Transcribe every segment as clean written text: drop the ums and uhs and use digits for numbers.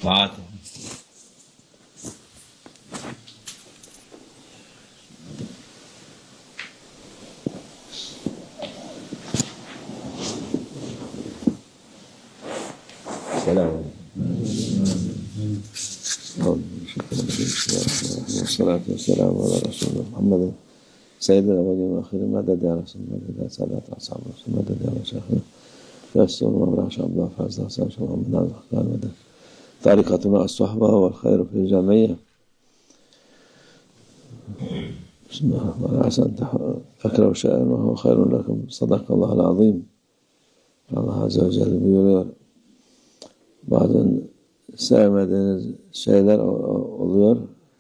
الفاتح. السلام عليكم. والصلاة والسلام على رسول الله محمد سيد الأولين والآخرين مدد يا رسول الله مدد يا سادات أصحاب رسول مدد يا شيخنا فاستر مولاه شيخ الله فازل Sh.Muhammad قال مدد طريقتنا الصحبة والخير في الجمعية. بسم الله الرحمن الرحيم. عسى أن تكرهوا شيئا وهو خير لكم صدق الله العظيم. Allah Azze ve Celle buyuruyor. Bazen sevmediğiniz şeyler oluyor.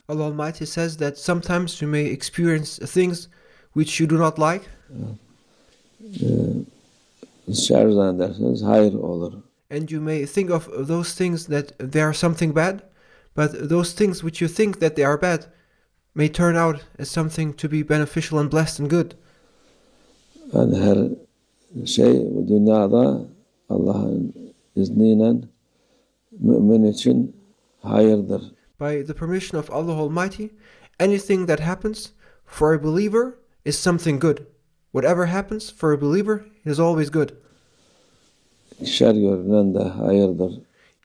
Allah Almighty says that sometimes you may experience things which you do not like. Şer zannedersiniz, hayır olur. And you may think of those things that they are something bad, but those things which you think that they are bad may turn out as something to be beneficial and blessed and good. Yani her şey bu dünyada Allah'ın izniyle mümin için hayırdır. By the permission of Allah Almighty, anything that happens for a believer is something good. Whatever happens for a believer is always good. Şer görünen de hayırdır.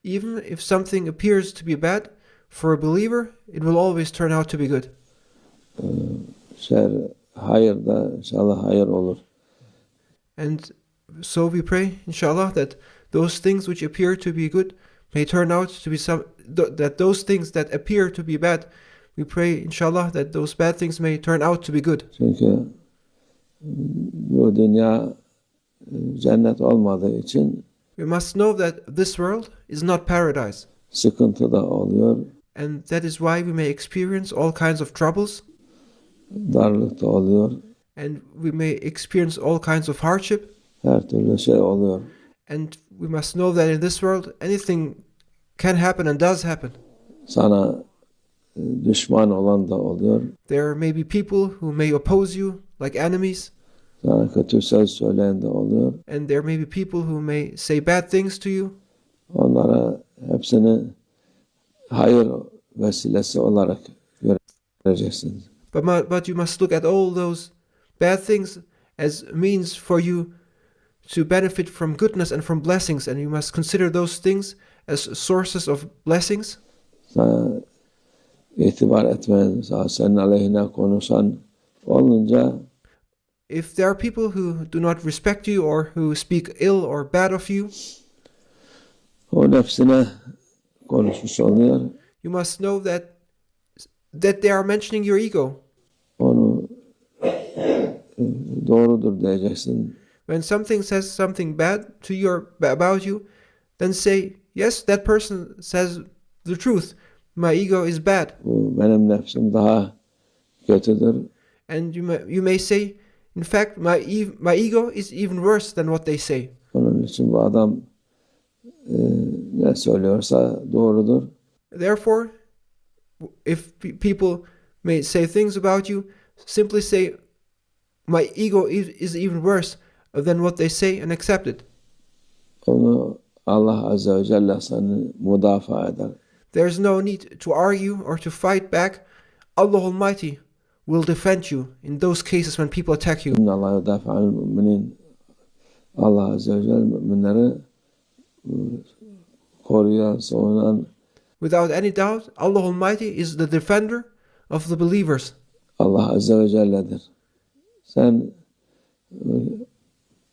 Even if something appears to be bad, for a believer, it will always turn out to be good. Şer hayır da inşallah hayır olur. And so we pray, inshallah, that those things which appear to be good may turn out to be that those things that appear to be bad, we pray, inshallah, that those bad things may turn out to be good. Çünkü bu dünya cennet olmadığı için We must know that this world is not paradise. Sıkıntı da oluyor. And that is why we may experience all kinds of troubles. Darlık da oluyor. And we may experience all kinds of hardship. Her türlü şey oluyor. And we must know that in this world anything can happen and does happen. Sana düşman olan da oluyor. There may be people who may oppose you like enemies. Sana kötü söz söyleyen de oluyor. And there may be people who may say bad things to you. Onlara hepsini hayır vesilesi olarak göreceksiniz. But you must look at all those bad things as means for you to benefit from goodness and from blessings, and you must consider those things as sources of blessings. Sana itibar etmeyen, senin aleyhine konuşan olunca if there are people who do not respect you or who speak ill or bad of you, o nefsine konuşmuş oluyor. You must know that they are mentioning your ego. Onu doğrudur diyeceksin. When something says something bad to you about you, then say, yes, that person says the truth. My ego is bad. Bu benim nefsim daha kötüdür. And you may say, in fact, my ego is even worse than what they say. Onun için bu adam ne söylüyorsa doğrudur. Therefore, if people may say things about you, simply say, my ego is even worse than what they say, and accept it. Onu Allah Azze ve Celle seni müdafaa eder. There's no need to argue or to fight back. Allah Almighty will defend you in those cases when people attack you. İnnallah yudâfi'al müminin. Allah Azze ve Celle müminleri koruyan, savunan. Without any doubt, Allah Almighty is the defender of the believers. Allah Azze ve Celle'dir. Sen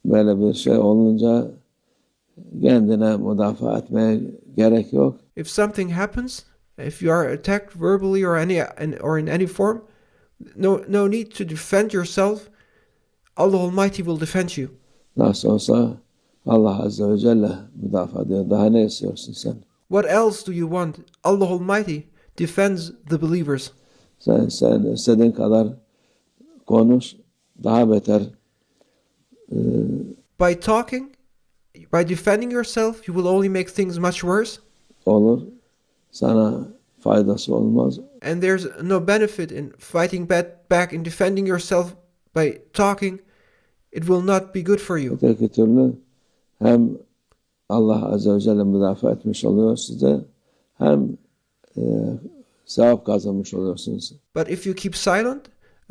böyle bir şey olunca kendine müdafaa etmeye gerek yok. If something happens, if you are attacked verbally or in any form, no need to defend yourself. Allah Almighty will defend you. Nasıl olsa Allah Azze ve Celle müdafaa ediyor. Daha ne istiyorsun sen? What else do you want? Allah Almighty defends the believers. Sen istediğin kadar konuş, daha beter. By talking, by defending yourself, you will only make things much worse. Olur. Sana faydası olmaz. And there's no benefit in fighting back and defending yourself by talking. It will not be good for you. Öteki türlü hem Allah Azze ve Celle müdafaa etmiş oluyor size, hem sevap kazanmış oluyorsunuz. But if you keep silent,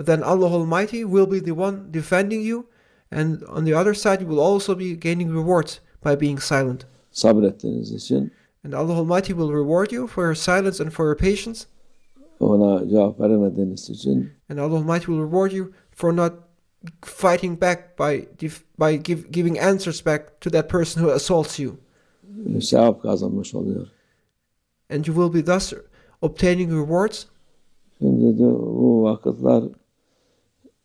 then Allah Almighty will be the one defending you, and on the other side you will also be gaining rewards by being silent. Sabrettiğiniz için. And Allah Almighty will reward you for your silence and for your patience. Ona cevap veremediğiniz için. And Allah Almighty will reward you for not fighting back by giving answers back to that person who assaults you. Sevap kazanmış oluyor. And you will be thus obtaining rewards. Şimdi de bu vakitler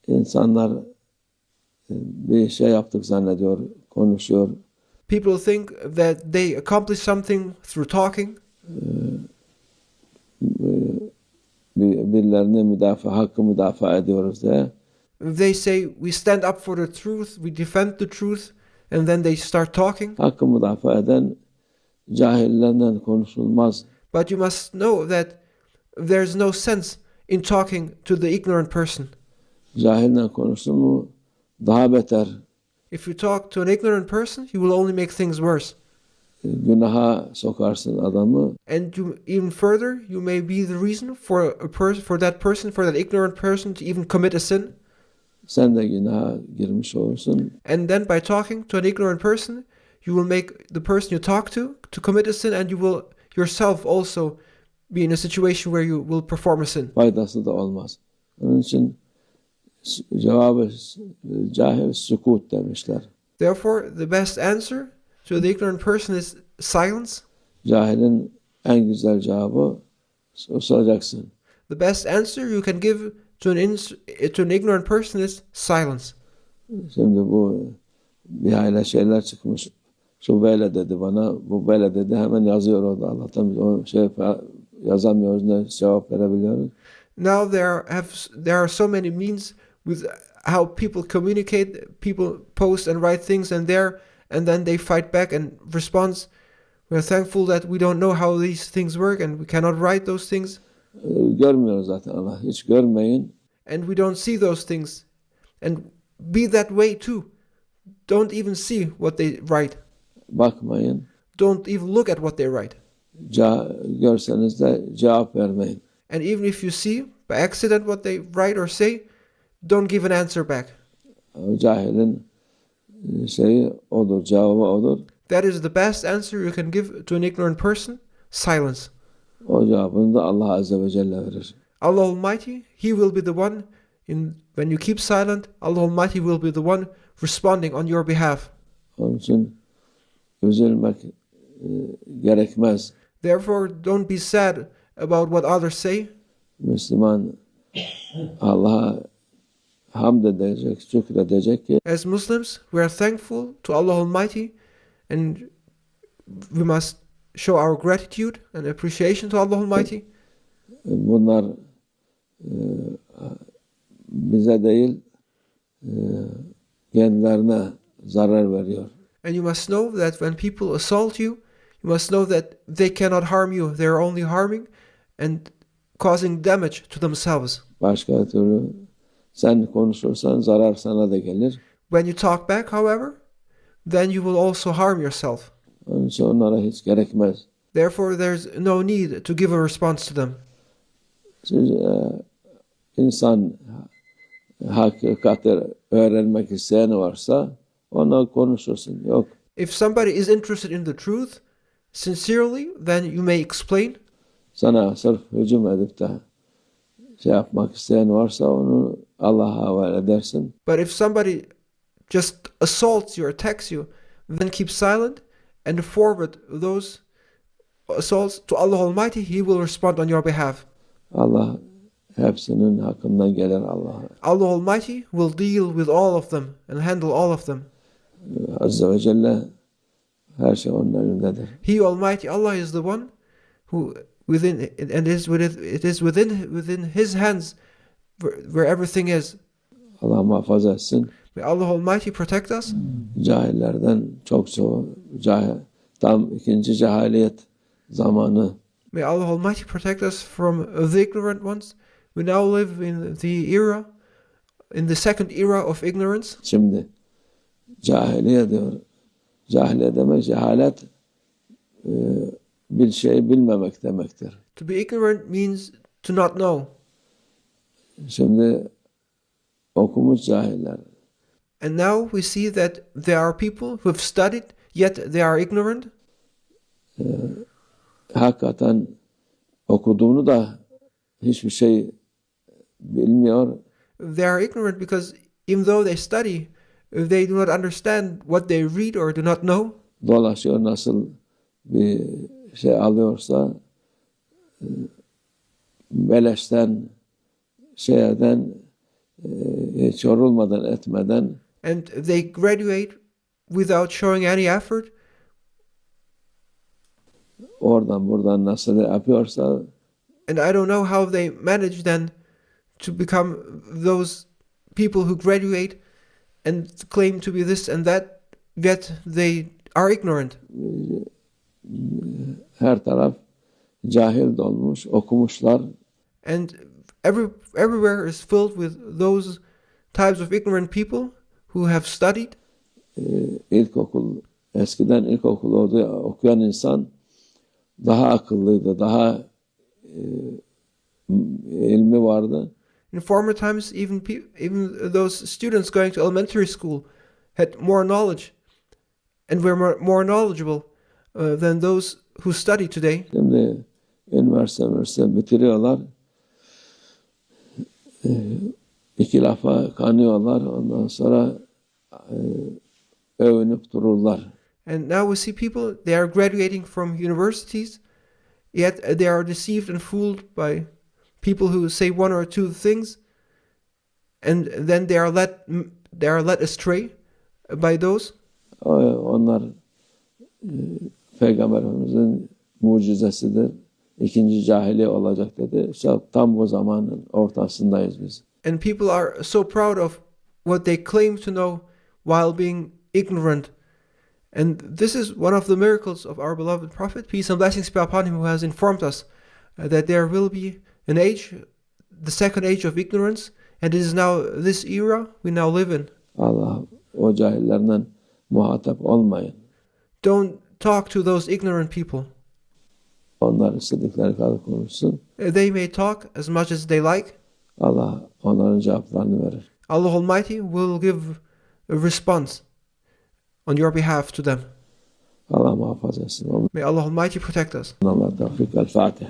insanlar bir şey yaptık zannediyor, konuşuyor. People think that they accomplish something through talking. Birilerine hakkı müdafaa ediyoruz diye. They say we stand up for the truth, we defend the truth, and then they start talking. Hakkı müdafaa eden cahillerden konuşulmaz. But you must know that there's no sense in talking to the ignorant person. Cahille konuştun mu daha beter. If you talk to an ignorant person, you will only make things worse. Günaha sokarsın adamı. And you, even further, you may be the reason for that ignorant person to even commit a sin. Sen de günaha girmiş olursun. And then by talking to an ignorant person, you will make the person you talk to commit a sin, and you will yourself also be in a situation where you will perform a sin. Faydası da olmaz. Onun için cevabı cahil sükut demişler. Therefore, the best answer to the ignorant person is silence. Cahilin en güzel cevabı soracaksın. The best answer you can give to an ignorant person is silence. Şimdi bu bir hayli şeyler çıkmış. Şu böyle dedi bana, bu böyle dedi. Hemen yazıyor orada Allah'tan. O şey yazamıyoruz, ne cevap verebiliyoruz. Now there are so many means with how people communicate. People post and write things and then they fight back and respond. We are thankful that we don't know how these things work and we cannot write those things. Görmüyoruz zaten Allah. Hiç görmeyin. And we don't see those things. And be that way too. Don't even see what they write. Bakmayın. Don't even look at what they write. Görseniz de cevap vermeyin. And even if you see by accident what they write or say, don't give an answer back. Cahilin şeyi odur, cevabı odur. That is the best answer you can give to an ignorant person. Silence. O cevabını da Allah Azze ve Celle verir. Allah Almighty, He will be the one when you keep silent, Allah Almighty will be the one responding on your behalf. Onun için üzülmek gerekmez. Therefore, don't be sad about what others say. Müslüman Allah'a hamd edecek, şükredecek ki As Muslims, we are thankful to Allah Almighty, and we must show our gratitude and appreciation to Allah Almighty. Bunlar bize değil kendilerine zarar veriyor. And you must know that when people assault you, you must know that they cannot harm you. They are only harming and causing damage to themselves. Başka türlü sen konuşursan zarar sana da gelir. When you talk back, however, then you will also harm yourself. Onun için onlara hiç gerekmez. Therefore, there's no need to give a response to them. Siz insan hakikati öğrenmek isteyen varsa ona konuşursun. Yok. If somebody is interested in the truth sincerely, then you may explain. Sana sırf hücum edip de şey yapmak isteyen varsa onu Allah'a havale edersin. But if somebody just assaults you or attacks you, then keep silent and forward those assaults to Allah Almighty. He will respond on your behalf. Allah hepsinin hakkından gelir Allah'a. Allah Almighty will deal with all of them and handle all of them. Azze ve Celle her şey onun elindedir. He Almighty Allah is the one who it is within His hands where everything is. Allah muhafaza etsin. May Allah Almighty protect us. Cahillerden çok tam ikinci cahiliyet zamanı. May Allah Almighty protect us from the ignorant ones. We now live in the second era of ignorance. Şimdi cahiliye diyor. Cahiliye demek cehalet bir şey bilmemek demektir. To be ignorant means to not know. Şimdi okumuş cahiller. And now we see that there are people who have studied, yet they are ignorant. Hakikaten okuduğunu da hiçbir şey bilmiyor. They are ignorant because even though they study, they do not understand what they read or do not know. Dolaşıyor, nasıl bir şey alıyorsa beleşten, şeyden, hiç yorulmadan etmeden. And they graduate without showing any effort. Oradan buradan nasıl yapıyorsa. And I don't know how they manage then to become those people who graduate and claim to be this and that, yet they are ignorant. Her taraf cahil dolmuş, okumuşlar. And everywhere is filled with those types of ignorant people who have studied. Eskiden ilkokul okuyan insan daha akıllıydı, daha ilmi vardı. In former times, even those students going to elementary school had more knowledge and were more knowledgeable than those who study today. Şimdi üniversite bitiriyorlar. İki lafa kanıyorlar. Ondan sonra övünüp dururlar. And now we see people, they are graduating from universities, yet they are deceived and fooled by people who say one or two things, and then they are led astray by those. Onlar Peygamberimizin mucizesidir. İkinci cahiliye olacak dedi. İşte tam bu zamanın ortasındayız biz. And people are so proud of what they claim to know while being ignorant. And this is one of the miracles of our beloved Prophet, peace and blessings be upon him, who has informed us that there will be an age, the second age of ignorance, and it is now this era we now live in. Allah o cahillerden muhatap olmayın. Don't talk to those ignorant people. Onlar istedikleri kadar konuşsun. They may talk as much as they like. Allah onların cevaplarını verir. Allah Almighty will give a response on your behalf to them. Allah muhafaza etsin. May Allah Almighty protect us. Allah tevfik. El-Fatih.